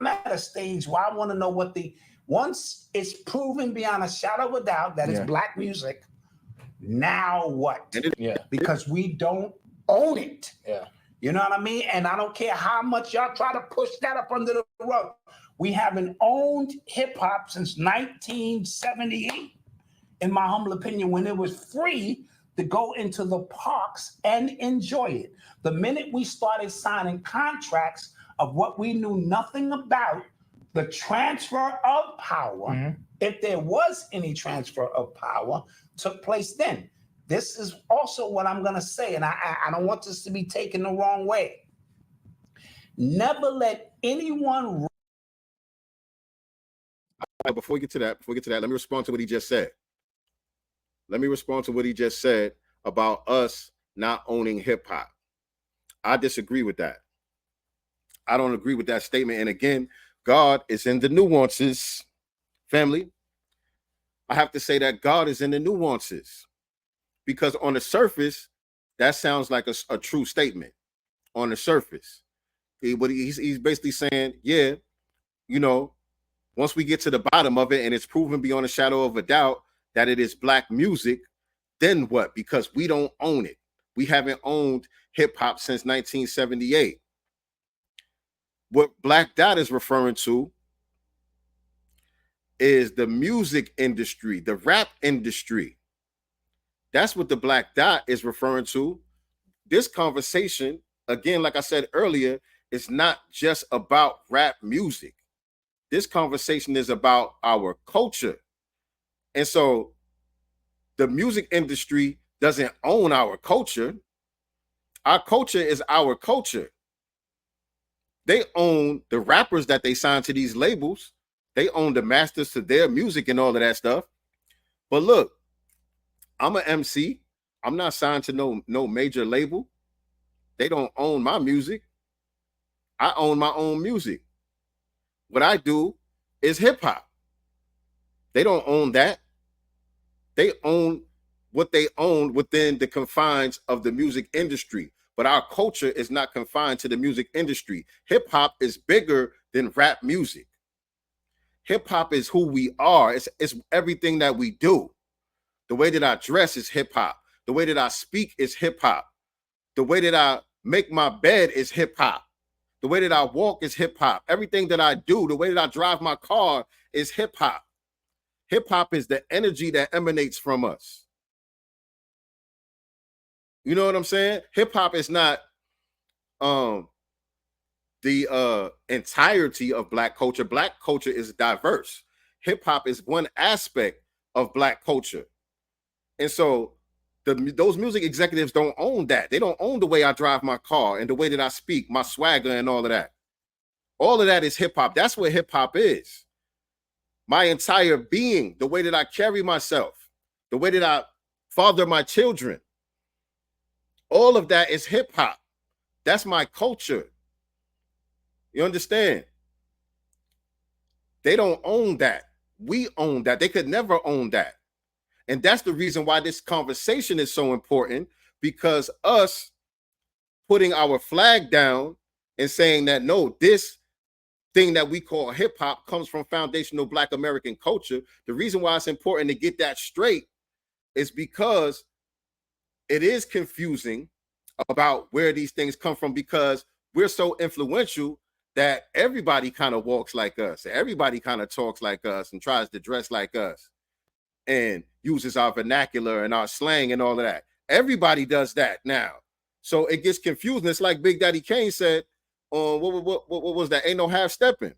at a stage where I want to know what the once it's proven beyond a shadow of a doubt that it's black music. Now what? Yeah. Because we don't own it. Yeah. You know what I mean? And I don't care how much y'all try to push that up under the rug. We haven't owned hip hop since 1978, in my humble opinion, when it was free to go into the parks and enjoy it. The minute we started signing contracts of what we knew nothing about, the transfer of power, if there was any transfer of power, took place then. This is also what I'm going to say, and I don't want this to be taken the wrong way. Never let anyone. Before we get to that, let me respond to what he just said. Let me respond to what he just said about us not owning hip hop. I disagree with that. I don't agree with that statement. And again, God is in the nuances, family. I have to say that God is in the nuances, because on the surface, that sounds like a true statement. On the surface, he's basically saying, yeah, you know, once we get to the bottom of it and it's proven beyond a shadow of a doubt that it is black music, then what? Because we don't own it. We haven't owned hip hop since 1978. What Black Dot is referring to is the music industry, the rap industry. That's what the Black Dot is referring to. This conversation, again, like I said earlier, is not just about rap music. This conversation is about our culture. And so the music industry doesn't own our culture. Our culture is our culture. They own the rappers that they sign to these labels. They own the masters to their music and all of that stuff. But look, I'm an MC. I'm not signed to no major label. They don't own my music. I own my own music. What I do is hip hop. They don't own that. They own what they own within the confines of the music industry. But our culture is not confined to the music industry. Hip hop is bigger than rap music. Hip hop is who we are. It's everything that we do. The way that I dress is hip hop. The way that I speak is hip hop. The way that I make my bed is hip hop. The way that I walk is hip hop. Everything that I do, the way that I drive my car is hip hop. Hip hop is the energy that emanates from us. You know what I'm saying? Hip hop is not the entirety of black culture. Black culture is diverse. Hip hop is one aspect of black culture. And so those music executives don't own that. They don't own the way I drive my car and the way that I speak, my swagger and all of that. All of that is hip hop. That's what hip hop is. My entire being, the way that I carry myself, the way that I father my children, all of that is hip hop. That's my culture. You understand? They don't own that. We own that. They could never own that. And that's the reason why this conversation is so important, because us putting our flag down and saying that, no, this thing that we call hip hop comes from foundational Black American culture. The reason why it's important to get that straight is because it is confusing about where these things come from, because we're so influential that everybody kind of walks like us. Everybody kind of talks like us and tries to dress like us and uses our vernacular and our slang and all of that. Everybody does that now. So it gets confusing. It's like Big Daddy Kane said, what was that? Ain't no half stepping.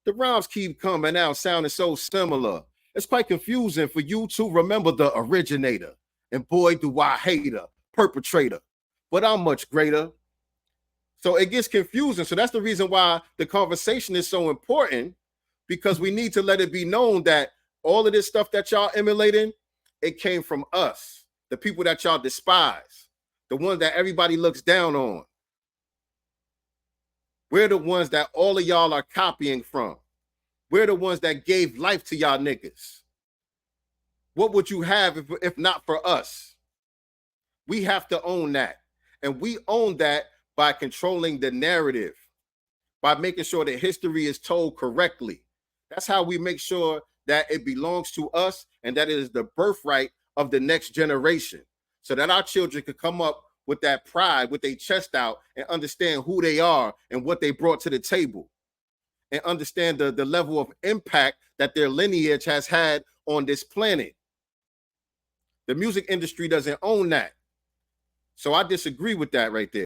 The rhymes keep coming out sounding so similar. It's quite confusing for you to remember the originator. And boy, do I hate her, perpetrator. But I'm much greater. So it gets confusing. So that's the reason why the conversation is so important, because we need to let it be known that all of this stuff that y'all emulating, it came from us, the people that y'all despise, the ones that everybody looks down on. We're the ones that all of y'all are copying from. We're the ones that gave life to y'all niggas. What would you have if not for us? We have to own that. And we own that by controlling the narrative. by making sure that history is told correctly. That's how we make sure that it belongs to us and that it is the birthright of the next generation, so that our children could come up with that pride, with their chest out, and understand who they are and what they brought to the table, and understand the level of impact that their lineage has had on this planet. The music industry doesn't own that. So I disagree with that right there.